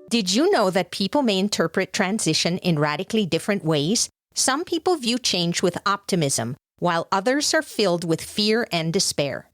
Did you know that people may interpret transition in radically different ways? Some people view change with optimism, while others are filled with fear and despair.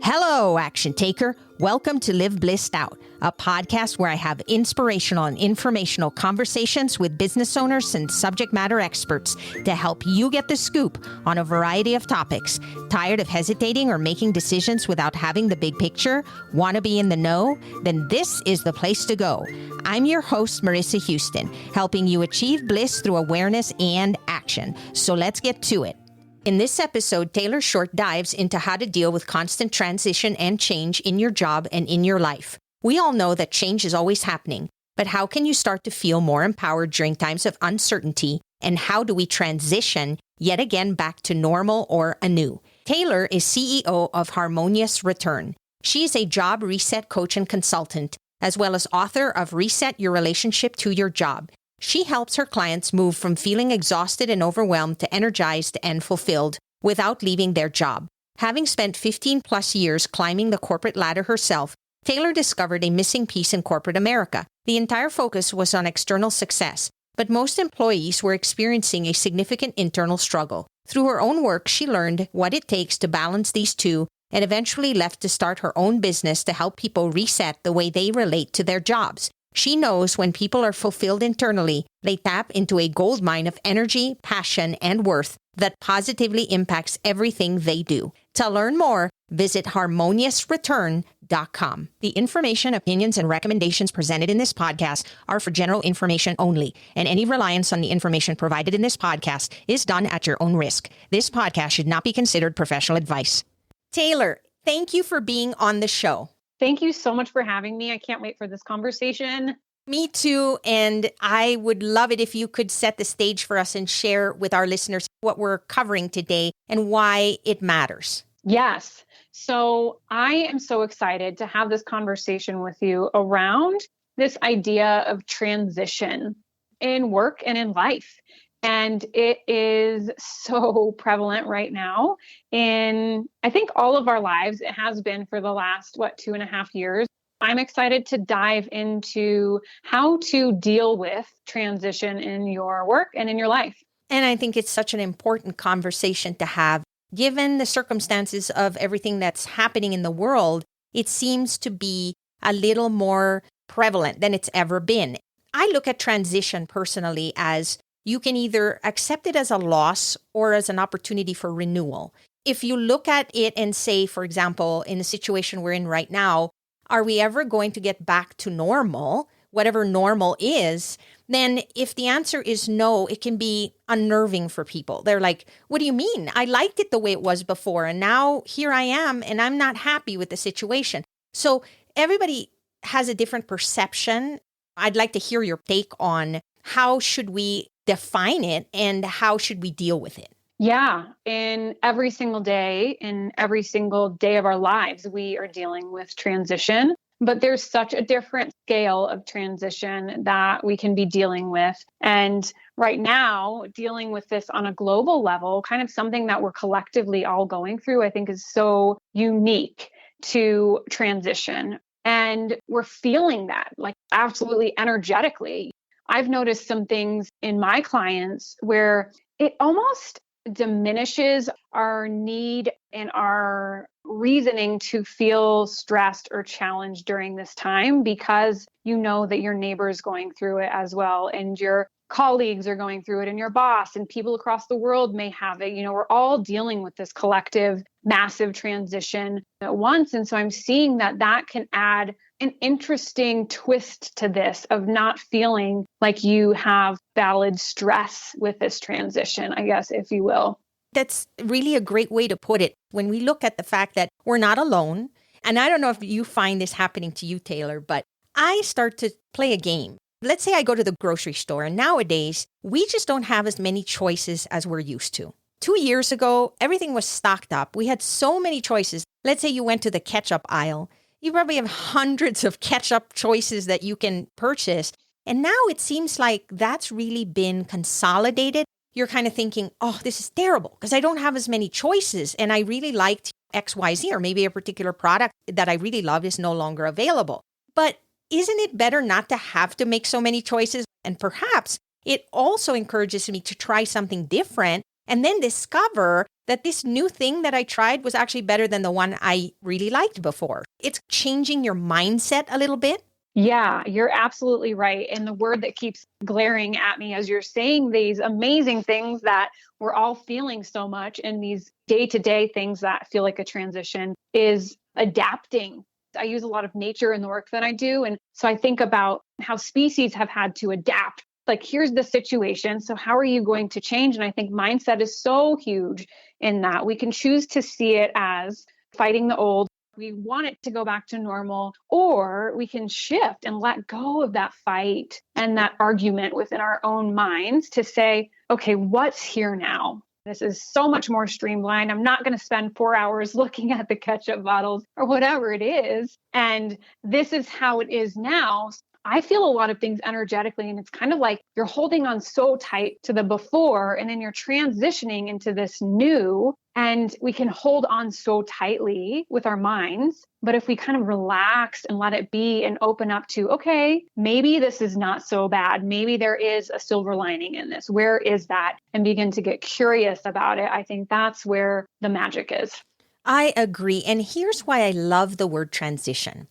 Hello, action taker. Welcome to Live Blissed Out, a podcast where I have inspirational and informational conversations with business owners and subject matter experts to help you get the scoop on a variety of topics. Tired of hesitating or making decisions without having the big picture? Want to be in the know? Then this is the place to go. I'm your host, Marissa Houston, helping you achieve bliss through awareness and action. So let's get to it. In this episode, Taylor Short dives into how to deal with constant transition and change in your job and in your life. We all know that change is always happening, but how can you start to feel more empowered during times of uncertainty? And how do we transition yet again back to normal or anew? Taylor is CEO of Harmonius Return. She is a job reset coach and consultant, as well as author of Reset Your Relationship to Your Job. She helps her clients move from feeling exhausted and overwhelmed to energized and fulfilled without leaving their job. Having spent 15 plus years climbing the corporate ladder herself, Taylor discovered a missing piece in corporate America. The entire focus was on external success, but most employees were experiencing a significant internal struggle. Through her own work, she learned what it takes to balance these two and eventually left to start her own business to help people reset the way they relate to their jobs. She knows when people are fulfilled internally, they tap into a goldmine of energy, passion, and worth that positively impacts everything they do. To learn more, visit harmoniousreturn.com. The information, opinions, and recommendations presented in this podcast are for general information only, and any reliance on the information provided in this podcast is done at your own risk. This podcast should not be considered professional advice. Taylor, thank you for being on the show. Thank you so much for having me. I can't wait for this conversation. Me too. And I would love it if you could set the stage for us and share with our listeners what we're covering today and why it matters. Yes. So I am so excited to have this conversation with you around this idea of transition in work and in life. And it is so prevalent right now in, I think, all of our lives. It has been for the last, 2.5 years. I'm excited to dive into how to deal with transition in your work and in your life. And I think it's such an important conversation to have. Given the circumstances of everything that's happening in the world, it seems to be a little more prevalent than it's ever been. I look at transition personally as you can either accept it as a loss or as an opportunity for renewal. If you look at it and say, for example, in the situation we're in right now, are we ever going to get back to normal, whatever normal is? Then if the answer is no, it can be unnerving for people. They're like, what do you mean? I liked it the way it was before, and now here I am, and I'm not happy with the situation. So everybody has a different perception. I'd like to hear your take on how should we define it and how should we deal with it? Yeah. In every single day of our lives, we are dealing with transition, but there's such a different scale of transition that we can be dealing with. And right now, dealing with this on a global level, kind of something that we're collectively all going through, I think is so unique to transition. And we're feeling that like absolutely energetically. I've noticed some things in my clients where it almost diminishes our need and our reasoning to feel stressed or challenged during this time because you know that your neighbor is going through it as well, and your colleagues are going through it, and your boss and people across the world may have it. You know, we're all dealing with this collective, massive transition at once. And so I'm seeing that can add an interesting twist to this of not feeling like you have valid stress with this transition, I guess, if you will. That's really a great way to put it. When we look at the fact that we're not alone, and I don't know if you find this happening to you, Taylor, but I start to play a game. Let's say I go to the grocery store, and nowadays we just don't have as many choices as we're used to. 2 years ago, everything was stocked up. We had so many choices. Let's say you went to the ketchup aisle. You probably have hundreds of ketchup choices that you can purchase. And now it seems like that's really been consolidated. You're kind of thinking, oh, this is terrible because I don't have as many choices. And I really liked XYZ, or maybe a particular product that I really love is no longer available. But isn't it better not to have to make so many choices? And perhaps it also encourages me to try something different and then discover that this new thing that I tried was actually better than the one I really liked before. It's changing your mindset a little bit. Yeah, you're absolutely right. And the word that keeps glaring at me as you're saying these amazing things that we're all feeling so much in these day-to-day things that feel like a transition is adapting. I use a lot of nature in the work that I do. And so I think about how species have had to adapt. Like, here's the situation. So how are you going to change? And I think mindset is so huge in that. We can choose to see it as fighting the old. We want it to go back to normal, or we can shift and let go of that fight and that argument within our own minds to say, okay, what's here now? This is so much more streamlined. I'm not going to spend 4 hours looking at the ketchup bottles or whatever it is. And this is how it is now. I feel a lot of things energetically, and it's kind of like you're holding on so tight to the before, and then you're transitioning into this new, and we can hold on so tightly with our minds. But if we kind of relax and let it be and open up to, okay, maybe this is not so bad. Maybe there is a silver lining in this. Where is that? And begin to get curious about it. I think that's where the magic is. I agree. And here's why I love the word transition.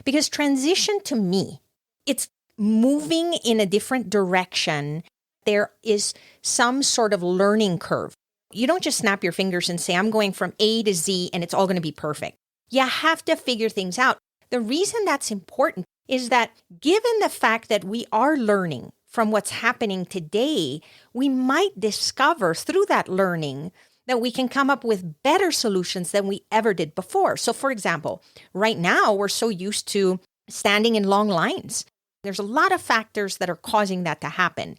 Because transition to me, it's moving in a different direction. There is some sort of learning curve. You don't just snap your fingers and say, I'm going from A to Z and it's all going to be perfect. You have to figure things out. The reason that's important is that given the fact that we are learning from what's happening today, we might discover through that learning that we can come up with better solutions than we ever did before. So for example, right now we're so used to standing in long lines. There's a lot of factors that are causing that to happen.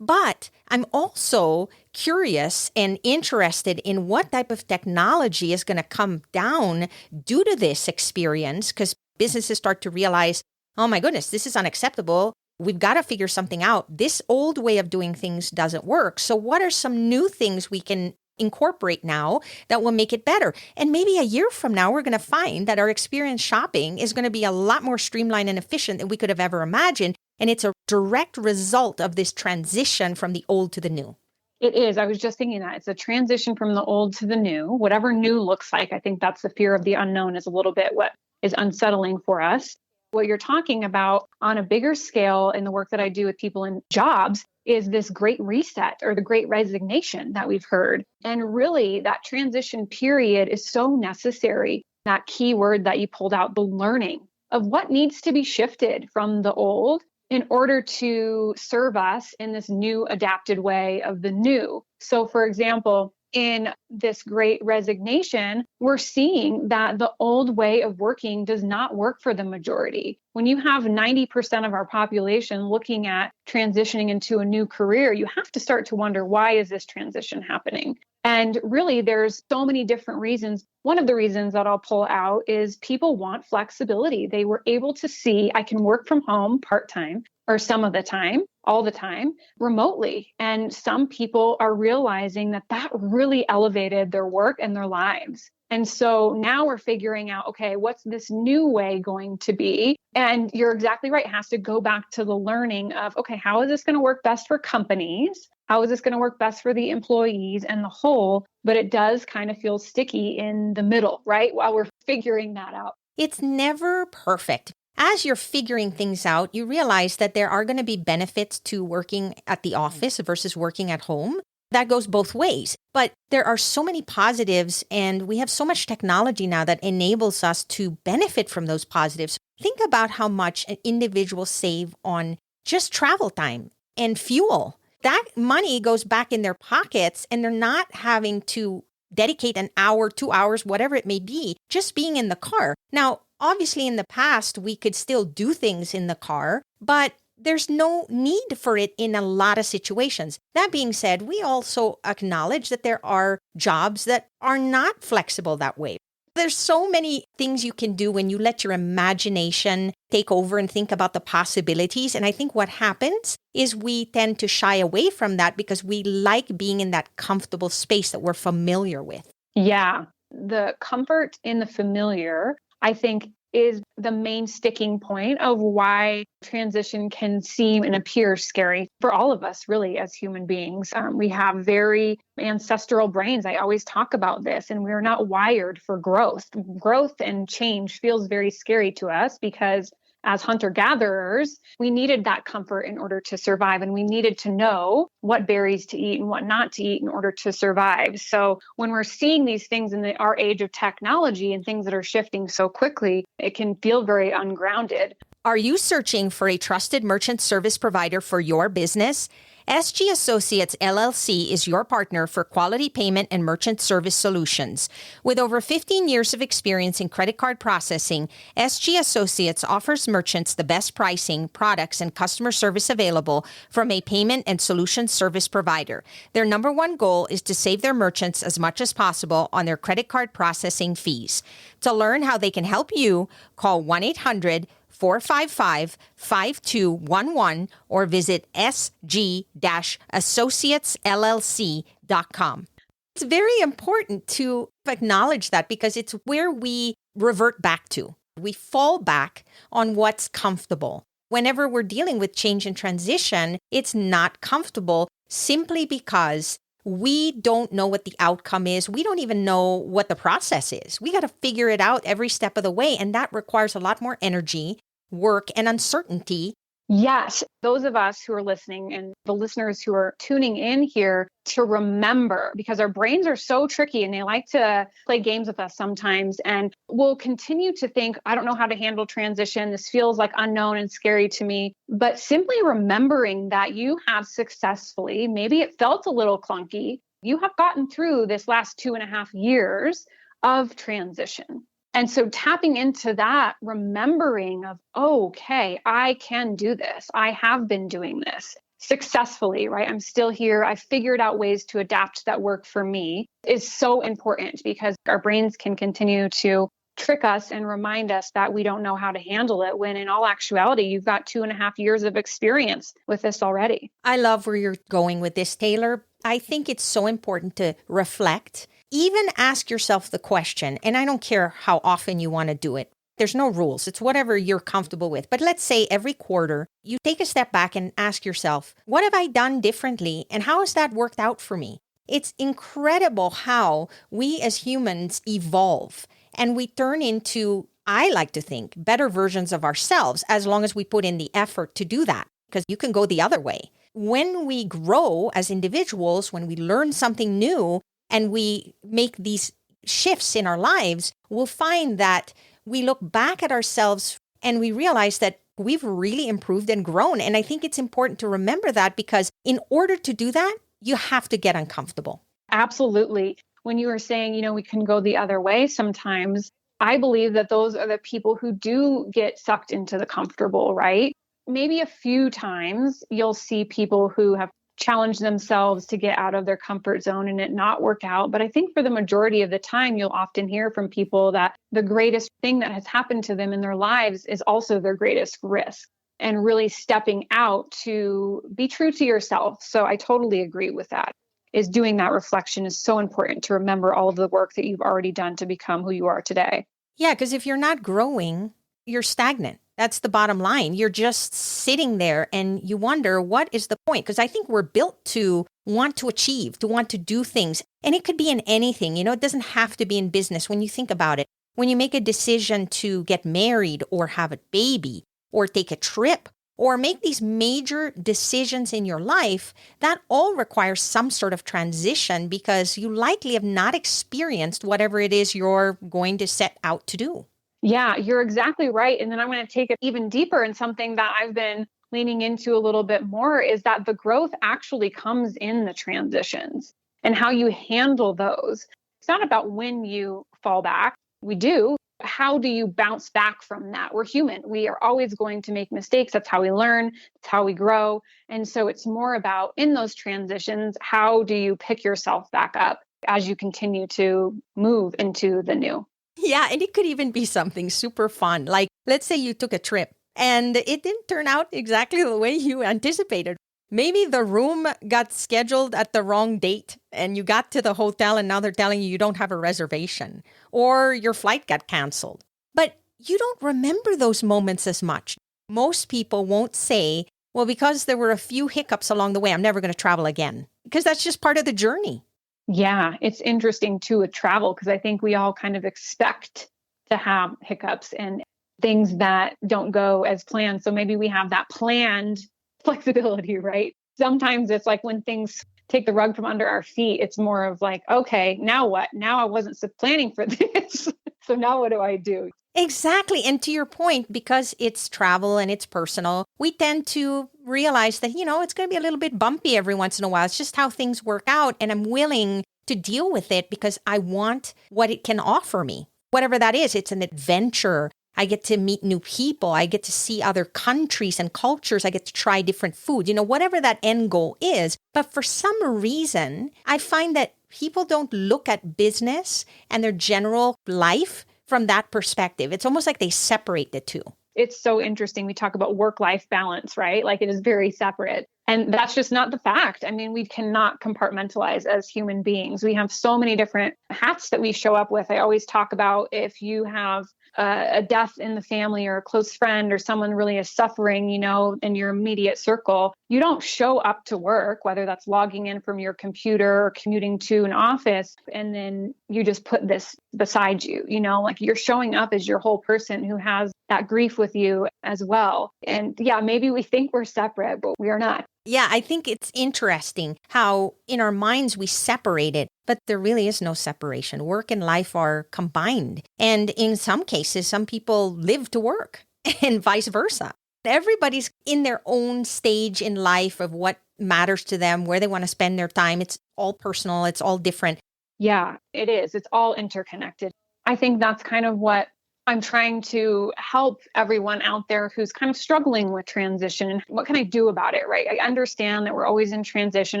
But I'm also curious and interested in what type of technology is going to come down due to this experience, because businesses start to realize, oh my goodness, this is unacceptable. We've got to figure something out. This old way of doing things doesn't work. So what are some new things we can incorporate now that will make it better? And maybe a year from now, we're going to find that our experience shopping is going to be a lot more streamlined and efficient than we could have ever imagined. And it's a direct result of this transition from the old to the new. It is. I was just thinking that it's a transition from the old to the new, whatever new looks like. I think that's the fear of the unknown is a little bit what is unsettling for us. What you're talking about on a bigger scale in the work that I do with people in jobs is this great reset or the great resignation that we've heard. And really that transition period is so necessary. That key word that you pulled out, the learning of what needs to be shifted from the old in order to serve us in this new adapted way of the new. So for example, in this great resignation, we're seeing that the old way of working does not work for the majority. When you have 90% of our population looking at transitioning into a new career, you have to start to wonder, why is this transition happening? And really, there's so many different reasons. One of the reasons that I'll pull out is people want flexibility. They were able to see, I can work from home part-time or some of the time, all the time, remotely. And some people are realizing that that really elevated their work and their lives. And so now we're figuring out, okay, what's this new way going to be? And you're exactly right. It has to go back to the learning of, okay, how is this going to work best for companies? How is this going to work best for the employees and the whole? But it does kind of feel sticky in the middle, right? While we're figuring that out. It's never perfect. As you're figuring things out, you realize that there are going to be benefits to working at the office versus working at home. That goes both ways. But there are so many positives, and we have so much technology now that enables us to benefit from those positives. Think about how much an individual save on just travel time and fuel. That money goes back in their pockets, and they're not having to dedicate an hour, 2 hours, whatever it may be, just being in the car. Now, obviously, in the past, we could still do things in the car, but there's no need for it in a lot of situations. That being said, we also acknowledge that there are jobs that are not flexible that way. There's so many things you can do when you let your imagination take over and think about the possibilities. And I think what happens is we tend to shy away from that because we like being in that comfortable space that we're familiar with. Yeah, the comfort in the familiar, I think, is the main sticking point of why transition can seem and appear scary for all of us, really, as human beings. We have very ancestral brains. I always talk about this, and we're not wired for growth. Growth and change feels very scary to us because as hunter-gatherers, we needed that comfort in order to survive, and we needed to know what berries to eat and what not to eat in order to survive. So when we're seeing these things in our age of technology and things that are shifting so quickly, it can feel very ungrounded. Are you searching for a trusted merchant service provider for your business? SG Associates LLC is your partner for quality payment and merchant service solutions. With over 15 years of experience in credit card processing, SG Associates offers merchants the best pricing, products, and customer service available from a payment and solution service provider. Their number one goal is to save their merchants as much as possible on their credit card processing fees. To learn how they can help you, call 1-800-455-5211 or visit sg-associatesllc.com. It's very important to acknowledge that because it's where we revert back to. We fall back on what's comfortable. Whenever we're dealing with change and transition, it's not comfortable simply because we don't know what the outcome is. We don't even know what the process is. We got to figure it out every step of the way. And that requires a lot more energy, work, and uncertainty. Yes, those of us who are listening and the listeners who are tuning in here to remember, because our brains are so tricky and they like to play games with us sometimes. And we'll continue to think, I don't know how to handle transition. This feels like unknown and scary to me. But simply remembering that you have successfully, maybe it felt a little clunky, you have gotten through this last 2.5 years of transition. And so tapping into that, remembering of, okay, I can do this. I have been doing this successfully, right? I'm still here. I figured out ways to adapt that work for me is so important because our brains can continue to trick us and remind us that we don't know how to handle it when in all actuality, you've got 2.5 years of experience with this already. I love where you're going with this, Taylor. I think it's so important to reflect. Even ask yourself the question, and I don't care how often you want to do it. There's no rules. It's whatever you're comfortable with. But let's say every quarter, you take a step back and ask yourself, what have I done differently? And how has that worked out for me? It's incredible how we as humans evolve and we turn into, I like to think, better versions of ourselves as long as we put in the effort to do that, because you can go the other way. When we grow as individuals, when we learn something new, and we make these shifts in our lives, we'll find that we look back at ourselves and we realize that we've really improved and grown. And I think it's important to remember that because in order to do that, you have to get uncomfortable. Absolutely. When you were saying, we can go the other way sometimes, I believe that those are the people who do get sucked into the comfortable, right? Maybe a few times you'll see people who have challenge themselves to get out of their comfort zone and it not work out. But I think for the majority of the time, you'll often hear from people that the greatest thing that has happened to them in their lives is also their greatest risk and really stepping out to be true to yourself. So I totally agree with that. Is doing that reflection is so important to remember all of the work that you've already done to become who you are today. Yeah, because if you're not growing, you're stagnant. That's the bottom line. You're just sitting there and you wonder, what is the point? Because I think we're built to want to achieve, to want to do things. And it could be in anything. It doesn't have to be in business when you think about it. When you make a decision to get married or have a baby or take a trip or make these major decisions in your life, that all requires some sort of transition because you likely have not experienced whatever it is you're going to set out to do. Yeah, you're exactly right. And then I'm going to take it even deeper. And something that I've been leaning into a little bit more is that the growth actually comes in the transitions and how you handle those. It's not about when you fall back. We do. How do you bounce back from that? We're human. We are always going to make mistakes. That's how we learn. That's how we grow. And so it's more about in those transitions, how do you pick yourself back up as you continue to move into the new? Yeah, and it could even be something super fun. Like, let's say you took a trip and it didn't turn out exactly the way you anticipated. Maybe the room got scheduled at the wrong date and you got to the hotel and now they're telling you don't have a reservation or your flight got canceled. But you don't remember those moments as much. Most people won't say, well, because there were a few hiccups along the way, I'm never going to travel again, because that's just part of the journey. Yeah, it's interesting too with travel because I think we all kind of expect to have hiccups and things that don't go as planned. So maybe we have that planned flexibility, right? Sometimes it's like when things take the rug from under our feet, it's more of like, okay, now what? Now I wasn't planning for this. So now what do I do? Exactly. And to your point, because it's travel and it's personal, we tend to realize that, it's going to be a little bit bumpy every once in a while. It's just how things work out. And I'm willing to deal with it because I want what it can offer me. Whatever that is, it's an adventure. I get to meet new people. I get to see other countries and cultures. I get to try different foods, whatever that end goal is. But for some reason, I find that people don't look at business and their general life from that perspective. It's almost like they separate the two. It's so interesting. We talk about work-life balance, right? Like it is very separate. And that's just not the fact. I mean, we cannot compartmentalize as human beings. We have so many different hats that we show up with. I always talk about if you have a death in the family or a close friend or someone really is suffering, in your immediate circle, you don't show up to work, whether that's logging in from your computer or commuting to an office, and then you just put this beside you, like you're showing up as your whole person who has that grief with you as well. And yeah, maybe we think we're separate, but we are not. Yeah, I think it's interesting how in our minds we separate it, but there really is no separation. Work and life are combined. And in some cases, some people live to work and vice versa. Everybody's in their own stage in life of what matters to them, where they want to spend their time. It's all personal. It's all different. Yeah, it is. It's all interconnected. I think that's kind of what I'm trying to help everyone out there who's kind of struggling with transition. And what can I do about it, right? I understand that we're always in transition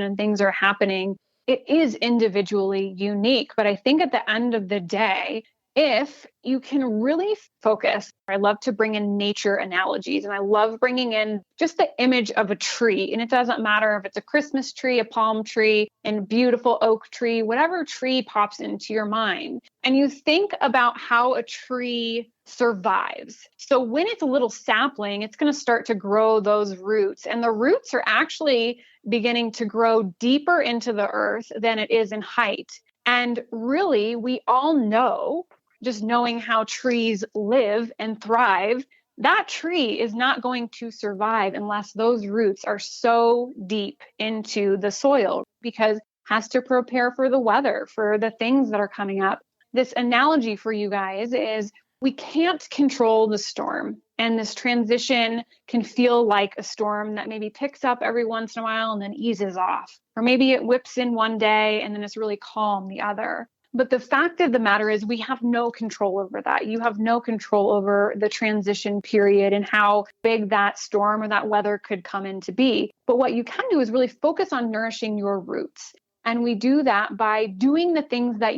and things are happening. It is individually unique, but I think at the end of the day, if you can really focus, I love to bring in nature analogies and I love bringing in just the image of a tree. And it doesn't matter if it's a Christmas tree, a palm tree, and beautiful oak tree, whatever tree pops into your mind. And you think about how a tree survives. So when it's a little sapling, it's going to start to grow those roots. And the roots are actually beginning to grow deeper into the earth than it is in height. And really, we all know, just knowing how trees live and thrive, that tree is not going to survive unless those roots are so deep into the soil because it has to prepare for the weather, for the things that are coming up. This analogy for you guys is we can't control the storm. And this transition can feel like a storm that maybe picks up every once in a while and then eases off. Or maybe it whips in one day and then it's really calm the other. But the fact of the matter is we have no control over that. You have no control over the transition period and how big that storm or that weather could come into be. But what you can do is really focus on nourishing your roots. And we do that by doing the things that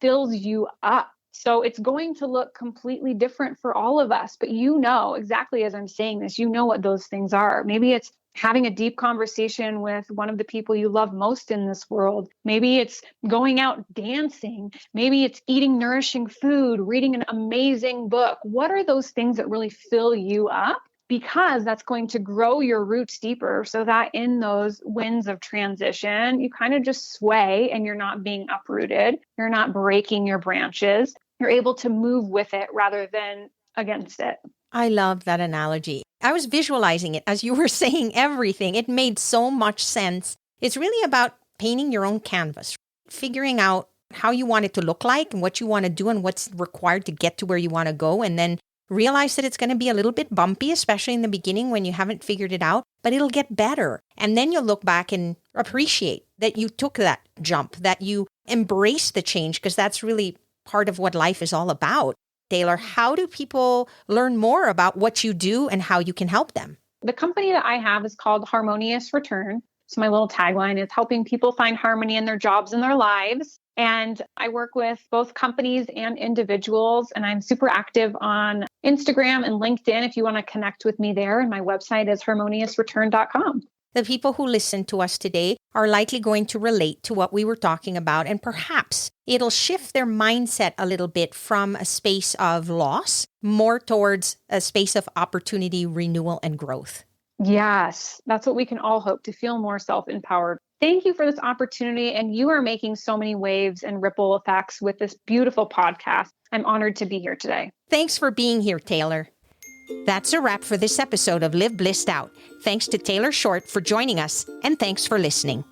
fills you up. So it's going to look completely different for all of us, but exactly as I'm saying this, what those things are. Maybe it's having a deep conversation with one of the people you love most in this world. Maybe it's going out dancing. Maybe it's eating nourishing food, reading an amazing book. What are those things that really fill you up? Because that's going to grow your roots deeper so that in those winds of transition, you kind of just sway and you're not being uprooted. You're not breaking your branches. You're able to move with it rather than against it. I love that analogy. I was visualizing it as you were saying everything. It made so much sense. It's really about painting your own canvas, figuring out how you want it to look like and what you want to do and what's required to get to where you want to go. And then realize that it's going to be a little bit bumpy, especially in the beginning when you haven't figured it out, but it'll get better. And then you'll look back and appreciate that you took that jump, that you embraced the change, because that's really part of what life is all about. Taylor, how do people learn more about what you do and how you can help them? The company that I have is called Harmonious Return. So my little tagline is helping people find harmony in their jobs and their lives. And I work with both companies and individuals, and I'm super active on Instagram and LinkedIn if you want to connect with me there. And my website is harmoniousreturn.com. The people who listen to us today are likely going to relate to what we were talking about, and perhaps it'll shift their mindset a little bit from a space of loss more towards a space of opportunity, renewal, and growth. Yes, that's what we can all hope, to feel more self-empowered. Thank you for this opportunity. And you are making so many waves and ripple effects with this beautiful podcast. I'm honored to be here today. Thanks for being here, Taylor. That's a wrap for this episode of Live Blissed Out. Thanks to Taylor Short for joining us, and thanks for listening.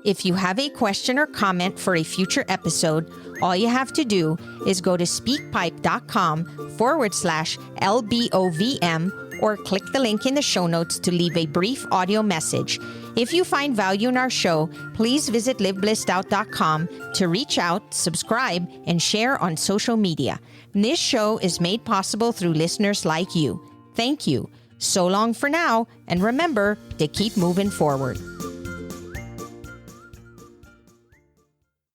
If you have a question or comment for a future episode, all you have to do is go to speakpipe.com/LBOVM or click the link in the show notes to leave a brief audio message. If you find value in our show, please visit liveblessedout.com to reach out, subscribe, and share on social media. This show is made possible through listeners like you. Thank you. So long for now, and remember to keep moving forward.